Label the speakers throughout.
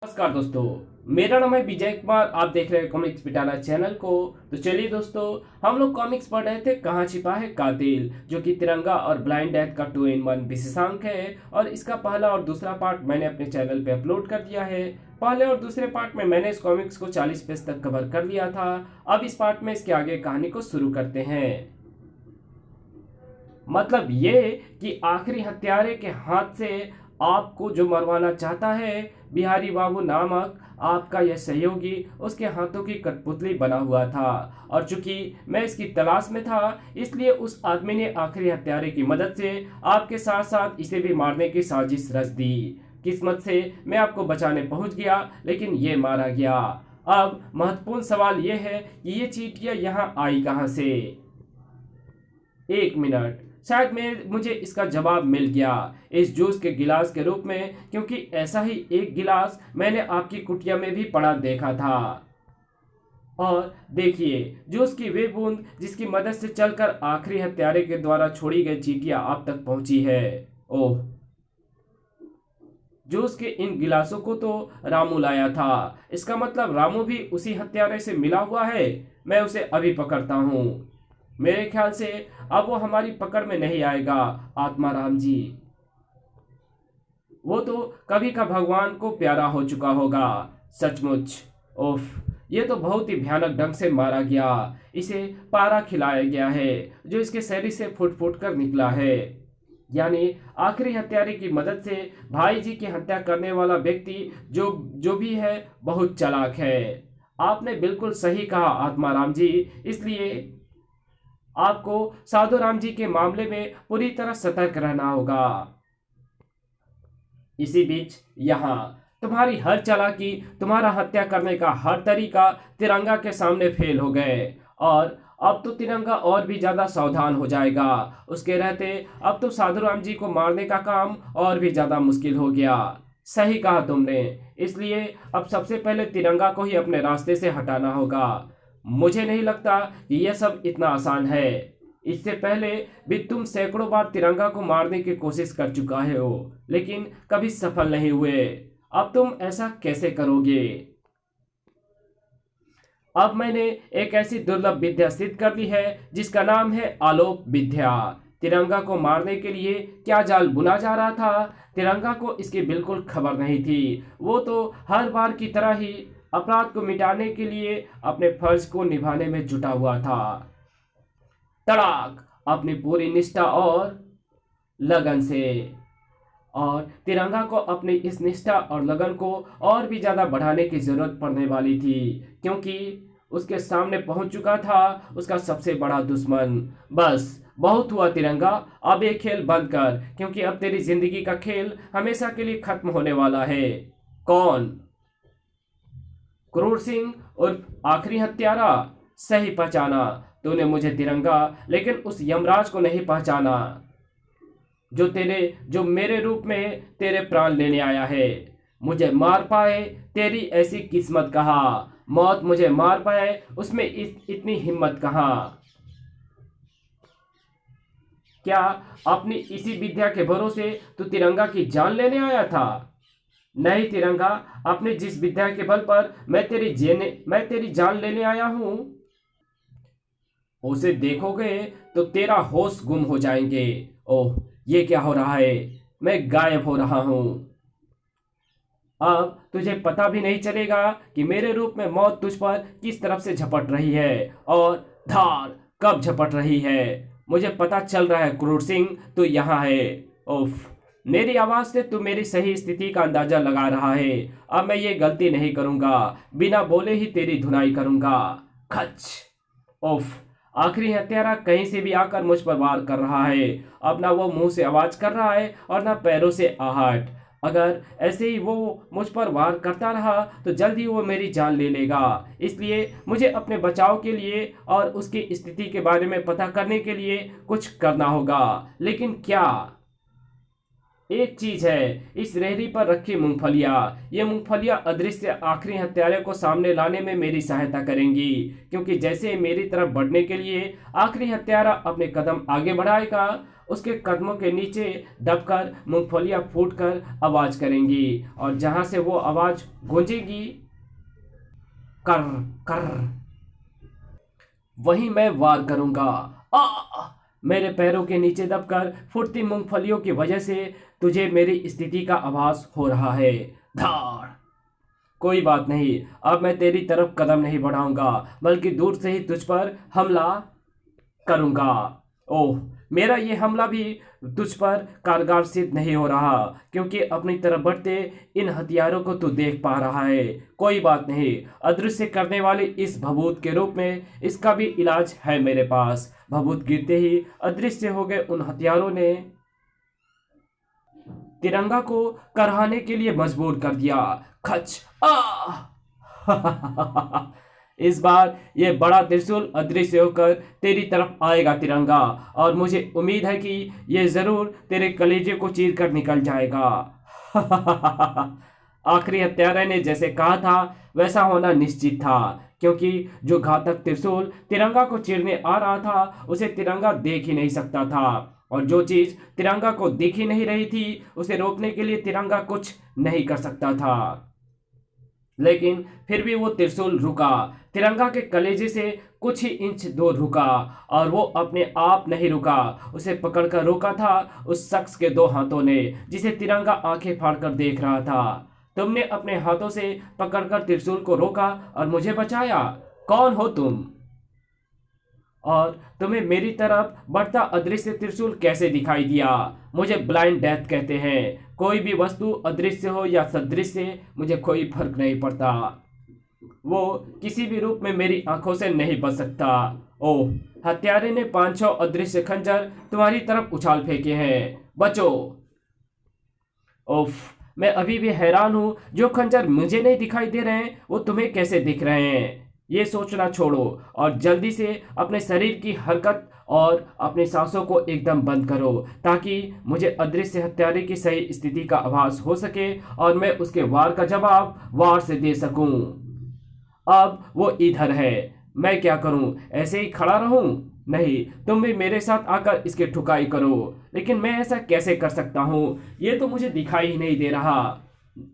Speaker 1: नमस्कार दोस्तों, मेरा नाम है विजय कुमार। आप देख रहे हैं कॉमिक्स पिटारा चैनल को। तो चलिए दोस्तों, हम लोग कॉमिक्स पढ़ रहे थे कहाँ छिपा है कातिल, जो कि तिरंगा और ब्लाइंड डेथ का 2 in 1 विशेषांक है। और इसका पहला और दूसरा पार्ट मैंने अपने चैनल पे अपलोड कर दिया है। पहले और दूसरे पार्ट में मैंने इस कॉमिक्स को 40 पेज तक कवर कर लिया था। अब इस पार्ट में इसके आगे कहानी को शुरू करते हैं। मतलब ये कि आखिरी हत्यारे के हाथ से आपको जो मरवाना चाहता है, बिहारी बाबू नामक आपका यह सहयोगी उसके हाथों की कठपुतली बना हुआ था। और चूंकि मैं इसकी तलाश में था, इसलिए उस आदमी ने आखिरी हत्यारे की मदद से आपके साथ साथ इसे भी मारने की साजिश रच दी। किस्मत से मैं आपको बचाने पहुंच गया, लेकिन ये मारा गया। अब महत्वपूर्ण सवाल यह है कि ये चींटियां यहाँ आई कहां से। 1 मिनट, शायद मुझे इसका जवाब मिल गया इस जूस के गिलास के रूप में, क्योंकि ऐसा ही एक गिलास मैंने आपकी कुटिया में भी पड़ा देखा था। और देखिए, जूस की वे बूंद जिसकी मदद से चलकर आखिरी हत्यारे के द्वारा छोड़ी गई चींटियां आप तक पहुंची है। ओह, जूस के इन गिलासों को तो रामू लाया था। इसका मतलब रामू भी उसी हत्यारे से मिला हुआ है। मैं उसे अभी पकड़ता हूँ। मेरे ख्याल से अब वो हमारी पकड़ में नहीं आएगा, आत्माराम जी। वो तो कभी का भगवान को प्यारा हो चुका होगा। सचमुच। उफ, ये तो बहुत ही भयानक ढंग से मारा गया। इसे पारा खिलाया गया है जो इसके शरीर से फुट फुट कर निकला है। यानी आखिरी हत्यारे की मदद से भाई जी की हत्या करने वाला व्यक्ति जो जो भी है, बहुत चालाक है। आपने बिल्कुल सही कहा आत्माराम जी। इसलिए आपको साधु राम जी के मामले में पूरी तरह सतर्क रहना होगा। इसी बीच यहाँ तुम्हारी हर चालाकी, तुम्हारा हत्या करने का हर तरीका तिरंगा के सामने फेल हो गए। और अब तो तिरंगा और भी ज्यादा सावधान हो जाएगा। उसके रहते अब तो साधु राम जी को मारने का काम और भी ज्यादा मुश्किल हो गया। सही कहा तुमने। इसलिए अब सबसे पहले तिरंगा को ही अपने रास्ते से हटाना होगा। मुझे नहीं लगता कि यह सब इतना आसान है। इससे पहले भी तुम सैकड़ों बार तिरंगा को मारने की कोशिश कर चुका है हो, लेकिन कभी सफल नहीं हुए। अब तुम ऐसा कैसे करोगे? अब मैंने एक ऐसी दुर्लभ विद्या सिद्ध कर दी है जिसका नाम है आलोक विद्या। तिरंगा को मारने के लिए क्या जाल बुना जा रहा था, तिरंगा को इसकी बिल्कुल खबर नहीं थी। वो तो हर बार की तरह ही अपराध को मिटाने के लिए अपने फर्ज को निभाने में जुटा हुआ था। तड़ाक, अपनी पूरी निष्ठा और लगन से। और तिरंगा को अपनी इस निष्ठा और लगन को और भी ज्यादा बढ़ाने की जरूरत पड़ने वाली थी, क्योंकि उसके सामने पहुंच चुका था उसका सबसे बड़ा दुश्मन। बस बहुत हुआ तिरंगा, अब ये खेल बंद कर, क्योंकि अब तेरी जिंदगी का खेल हमेशा के लिए खत्म होने वाला है। कौन? क्रूर सिंह उर्फ आखिरी हत्यारा। सही पहचाना तूने मुझे तिरंगा, लेकिन उस यमराज को नहीं पहचाना जो मेरे रूप में तेरे प्राण लेने आया है। मुझे मार पाए तेरी ऐसी किस्मत कहाँ, मौत मुझे मार पाए उसमें इतनी हिम्मत कहाँ। क्या अपनी इसी विद्या के भरोसे तू तिरंगा की जान लेने आया था? नहीं तिरंगा, अपनी जिस विद्या के बल पर मैं तेरी जान लेने आया हूं, उसे देखोगे तो तेरा होश गुम हो जाएंगे। ओह, ये क्या हो रहा है? मैं गायब हो रहा हूं। अब तुझे पता भी नहीं चलेगा कि मेरे रूप में मौत तुझ पर किस तरफ से झपट रही है और धार कब झपट रही है। मुझे पता चल रहा है क्रूर सिंह, तू यहाँ है। उफ, मेरी आवाज से तू मेरी सही स्थिति का अंदाजा लगा रहा है। अब मैं ये गलती नहीं करूंगा, बिना बोले ही तेरी धुनाई करूंगा। खच। उफ, आखिरी हत्यारा कहीं से भी आकर मुझ पर वार कर रहा है। अब ना वो मुंह से आवाज कर रहा है और ना पैरों से आहट। अगर ऐसे ही वो मुझ पर वार करता रहा तो जल्द ही वो मेरी जान ले लेगा। इसलिए मुझे अपने बचाव के लिए और उसकी स्थिति के बारे में पता करने के लिए कुछ करना होगा। लेकिन क्या? एक चीज है, इस रेहड़ी पर रखी मूंगफलियां। ये मूंगफलियां अदृश्य आखिरी हत्यारे को सामने लाने में मेरी सहायता करेंगी, क्योंकि जैसे मेरी तरफ बढ़ने के लिए आखिरी हत्यारा अपने कदम आगे बढ़ाएगा, उसके कदमों के नीचे दबकर मूंगफलियां फूटकर आवाज करेंगी और जहां से वो आवाज गूंजेगी कर कर, वहीं मैं वार करूंगा। आ मेरे पैरों के नीचे दबकर फूटती मूंगफलियों की वजह से तुझे मेरी स्थिति का आभास हो रहा है। धार। कोई बात नहीं, अब मैं तेरी तरफ कदम नहीं बढ़ाऊंगा बल्कि दूर से ही तुझ पर हमला करूंगा। ओह, मेरा ये हमला भी तुझ पर कारगर सिद्ध नहीं हो रहा क्योंकि अपनी तरफ बढ़ते इन हथियारों को तू देख पा रहा है। कोई बात नहीं, अदृश्य करने वाले इस भभूत के रूप में इसका भी इलाज है मेरे पास। भभूत गिरते ही अदृश्य हो गए उन हथियारों ने तिरंगा को करहाने के लिए मजबूर कर दिया। खच आ इस बार ये बड़ा त्रिशूल अदृश्य होकर तेरी तरफ आएगा तिरंगा, और मुझे उम्मीद है कि ये जरूर तेरे कलेजे को चीर कर निकल जाएगा। आखिरी हत्यारे ने जैसे कहा था वैसा होना निश्चित था, क्योंकि जो घातक त्रिशूल तिरंगा को चीरने आ रहा था उसे तिरंगा देख ही नहीं सकता था, और जो चीज तिरंगा को दिख ही नहीं रही थी उसे रोकने के लिए तिरंगा कुछ नहीं कर सकता था। लेकिन फिर भी वो त्रिशूल रुका, तिरंगा के कलेजे से कुछ ही इंच दूर रुका, और वो अपने आप नहीं रुका, उसे पकड़कर रोका था उस शख्स के दो हाथों ने जिसे तिरंगा आंखें फाड़कर देख रहा था। तुमने अपने हाथों से पकड़कर त्रिशूल को रोका और मुझे बचाया। कौन हो तुम? और तुम्हें मेरी तरफ बढ़ता अदृश्य त्रिशूल कैसे दिखाई दिया? मुझे ब्लाइंड डेथ कहते हैं। कोई भी वस्तु अदृश्य हो या सदृश्य मुझे कोई फर्क नहीं पड़ता, वो किसी भी रूप में मेरी आंखों से नहीं बच सकता। ओह, हत्यारे ने 500 अदृश्य खंजर तुम्हारी तरफ उछाल फेंके हैं, बचो। ओफ, मैं अभी भी हैरान हूं, जो खंजर मुझे नहीं दिखाई दे रहे हैं वो तुम्हें कैसे दिख रहे हैं। ये सोचना छोड़ो और जल्दी से अपने शरीर की हरकत और अपनी सांसों को एकदम बंद करो ताकि मुझे अदृश्य हत्यारे की सही स्थिति का आभास हो सके और मैं उसके वार का जवाब वार से दे सकूं। अब वो इधर है, मैं क्या करूं? ऐसे ही खड़ा रहूं? नहीं, तुम भी मेरे साथ आकर इसके ठुकाई करो। लेकिन मैं ऐसा कैसे कर सकता हूं? ये तो मुझे दिखाई ही नहीं दे रहा।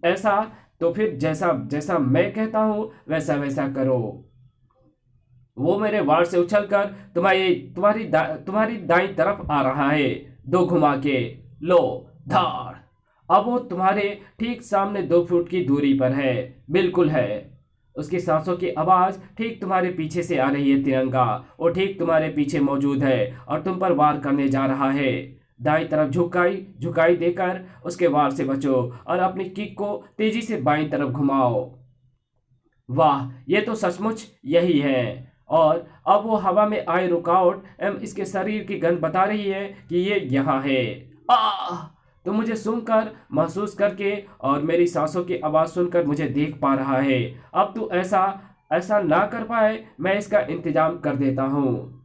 Speaker 1: ऐसा तो फिर जैसा जैसा मैं कहता हूं वैसा वैसा करो। वो मेरे वार से उछलकर तुम्हारी दाईं तरफ आ रहा है। दो घुमा के लो, धार। अब वो तुम्हारे ठीक सामने 2 फुट की दूरी पर है, बिल्कुल है। उसकी सांसों की आवाज ठीक तुम्हारे पीछे से आ रही है तिरंगा। वो ठीक तुम्हारे पीछे मौजूद है और तुम पर वार करने जा रहा है। दाईं तरफ झुकाई देकर उसके वार से बचो और अपनी किक को तेजी से बाईं तरफ घुमाओ। वाह, ये तो सचमुच यही है। और अब वो हवा में आए रुकावट एवं इसके शरीर की गंध बता रही है कि ये यहाँ है। आह! तो मुझे सुनकर, महसूस करके और मेरी सांसों की आवाज सुनकर मुझे देख पा रहा है। अब तू ऐसा ना कर पाए, मैं इसका इंतजाम कर देता हूँ।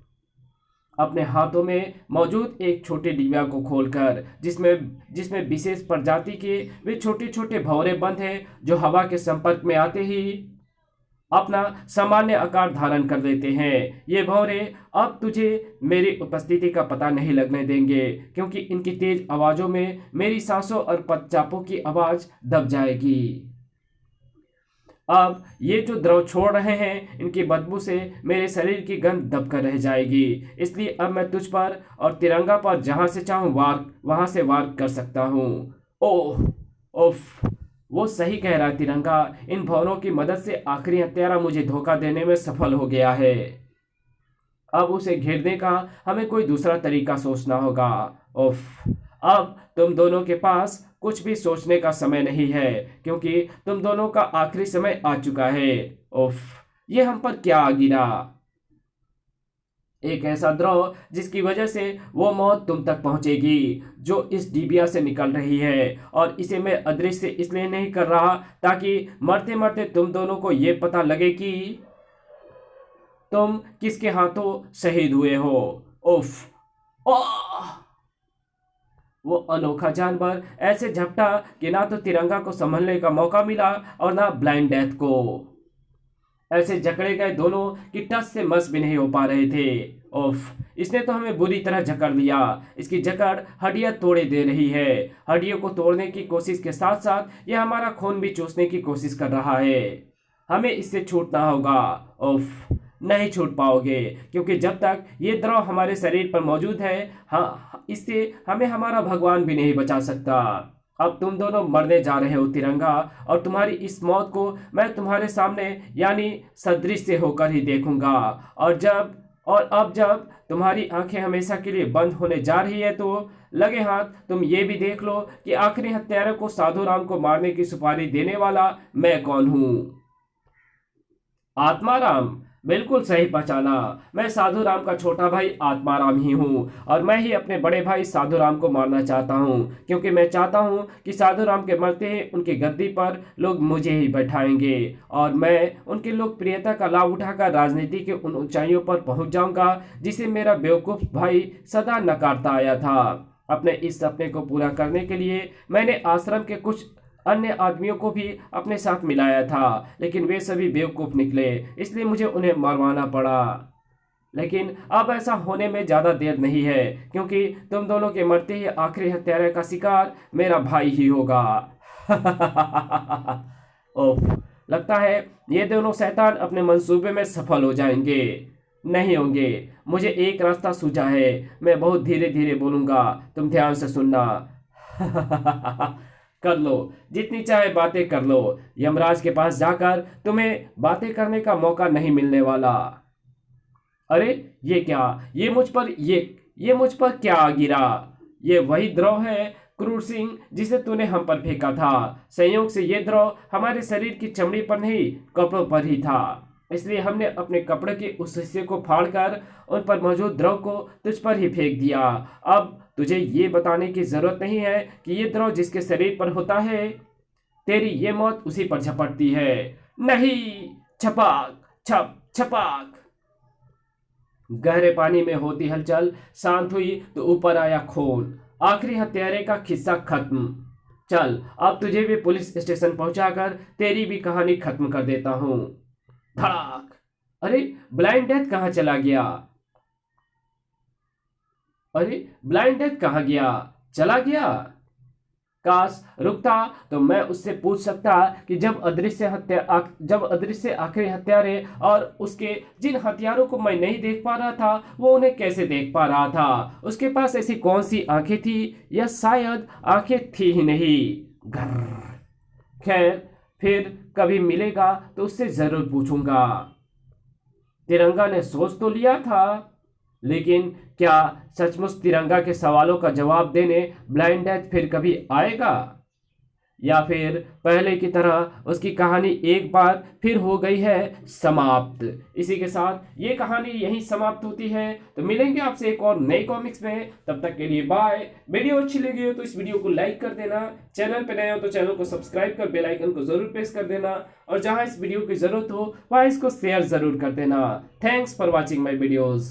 Speaker 1: अपने हाथों में मौजूद एक छोटे डिबिया को खोलकर, जिसमें विशेष प्रजाति के वे छोटे छोटे भंवरे बंद हैं जो हवा के संपर्क में आते ही अपना सामान्य आकार धारण कर देते हैं। ये भंवरे अब तुझे मेरी उपस्थिति का पता नहीं लगने देंगे, क्योंकि इनकी तेज आवाजों में मेरी सांसों और पदचापों की आवाज दब जाएगी। अब ये जो द्रव छोड़ रहे हैं इनकी बदबू से मेरे शरीर की गंध दबकर रह जाएगी। इसलिए अब मैं तुझ पर और तिरंगा पर जहां से चाहूं वहां से वार कर सकता हूं। ओह, उफ, वो सही कह रहा है तिरंगा। इन भंवरों की मदद से आखिरी हत्यारा मुझे धोखा देने में सफल हो गया है। अब उसे घेरने का हमें कोई दूसरा तरीका सोचना होगा। उफ, अब तुम दोनों के पास कुछ भी सोचने का समय नहीं है, क्योंकि तुम दोनों का आखिरी समय आ चुका है। उफ, ये हम पर क्या आ गिरा? एक ऐसा द्रव जिसकी वजह से वो मौत तुम तक पहुंचेगी, जो इस डिबिया से निकल रही है। और इसे मैं अदृश्य इसलिए नहीं कर रहा ताकि मरते मरते तुम दोनों को ये पता लगे कि तुम किसके हाथों शहीद हुए हो। उफ, आह! वो अनोखा जानवर ऐसे झपटा कि ना तो तिरंगा को संभलने का मौका मिला और ना ब्लाइंड डेथ को। ऐसे जकड़े गए दोनों कि टस से मस भी नहीं हो पा रहे थे। उफ, इसने तो हमें बुरी तरह जकड़ लिया। इसकी जकड़ हड्डियां तोड़े दे रही है। हड्डियों को तोड़ने की कोशिश के साथ साथ यह हमारा खून भी चूसने की कोशिश कर रहा है। हमें इससे छूटना होगा। उफ, नहीं छूट पाओगे, क्योंकि जब तक ये द्रव हमारे शरीर पर मौजूद है, हाँ, इससे हमें हमारा भगवान भी नहीं बचा सकता। अब तुम दोनों मरने जा रहे हो तिरंगा, और तुम्हारी इस मौत को मैं तुम्हारे सामने यानी सदृश से होकर ही देखूंगा। अब जब तुम्हारी आंखें हमेशा के लिए बंद होने जा रही है, तो लगे हाथ तुम ये भी देख लो कि आखिरी हत्यारे को साधु राम को मारने की सुपारी देने वाला मैं कौन हूं। आत्माराम, बिल्कुल सही पहचाना। मैं साधु राम का छोटा भाई आत्माराम ही हूँ, और मैं ही अपने बड़े भाई साधु राम को मारना चाहता हूँ, क्योंकि मैं चाहता हूँ कि साधु राम के मरते ही उनकी गद्दी पर लोग मुझे ही बैठाएंगे, और मैं उनकी लोकप्रियता का लाभ उठाकर राजनीति के उन ऊंचाइयों पर पहुंच जाऊंगा जिसे मेरा बेवकूफ भाई सदा नकारता आया था। अपने इस सपने को पूरा करने के लिए मैंने आश्रम के कुछ अन्य आदमियों को भी अपने साथ मिलाया था, लेकिन वे सभी बेवकूफ निकले, इसलिए मुझे उन्हें मरवाना पड़ा। लेकिन अब ऐसा होने में ज्यादा देर नहीं है, क्योंकि तुम दोनों के मरते ही आखिरी हत्यारे का शिकार मेरा भाई ही होगा। ओह, लगता है ये दोनों शैतान अपने मंसूबे में सफल हो जाएंगे। नहीं होंगे। मुझे एक रास्ता सूझा है। मैं बहुत धीरे धीरे बोलूंगा, तुम ध्यान से सुनना। कर लो, जितनी चाहे बातें कर लो। यमराज के पास जाकर तुम्हें बातें करने का मौका नहीं मिलने वाला। अरे ये क्या, ये मुझ पर क्या आ गिरा? ये वही द्रव है क्रूर सिंह, जिसे तूने हम पर फेंका था। संयोग से ये द्रव हमारे शरीर की चमड़ी पर नहीं, कपड़ों पर ही था, इसलिए हमने अपने कपड़े के उस हिस्से को फाड़कर उन पर मौजूद द्रव को तुझ पर ही फेंक दिया। अब तुझे ये बताने की जरूरत नहीं है कि ये द्रव जिसके शरीर पर होता है, तेरी ये मौत उसी पर झपटती है। नहीं, छपाक छप छपाक। गहरे पानी में होती हलचल शांत हुई तो ऊपर आया खून। आखिरी हत्यारे का किस्सा खत्म। चल, अब तुझे भी पुलिस स्टेशन पहुंचाकर तेरी भी कहानी खत्म कर देता हूं। धड़ाक। अरे ब्लाइंड डेथ कहाँ चला गया? अरे ब्लाइंड डेथ कहाँ गया? चला गया? काश रुकता तो मैं उससे पूछ सकता कि जब अदृश्य आखिरी हत्यारे और उसके जिन हथियारों को मैं नहीं देख पा रहा था, वो उन्हें कैसे देख पा रहा था। उसके पास ऐसी कौन सी आंखें थी, या शायद आंखें थी ही नहीं। घर। खैर, फिर कभी मिलेगा तो उससे जरूर पूछूंगा। तिरंगा ने सोच तो लिया था, लेकिन क्या सचमुच तिरंगा के सवालों का जवाब देने ब्लाइंड डेथ फिर कभी आएगा, या फिर पहले की तरह उसकी कहानी एक बार फिर हो गई है समाप्त। इसी के साथ ये कहानी यहीं समाप्त होती है। तो मिलेंगे आपसे एक और नई कॉमिक्स में, तब तक के लिए बाय। वीडियो अच्छी लगी हो तो इस वीडियो को लाइक कर देना, चैनल पे नए हो तो चैनल को सब्सक्राइब कर बेल आइकन को जरूर प्रेस कर देना, और जहां इस वीडियो की जरूरत हो वहां इसको शेयर जरूर कर देना। Thanks for watching my videos.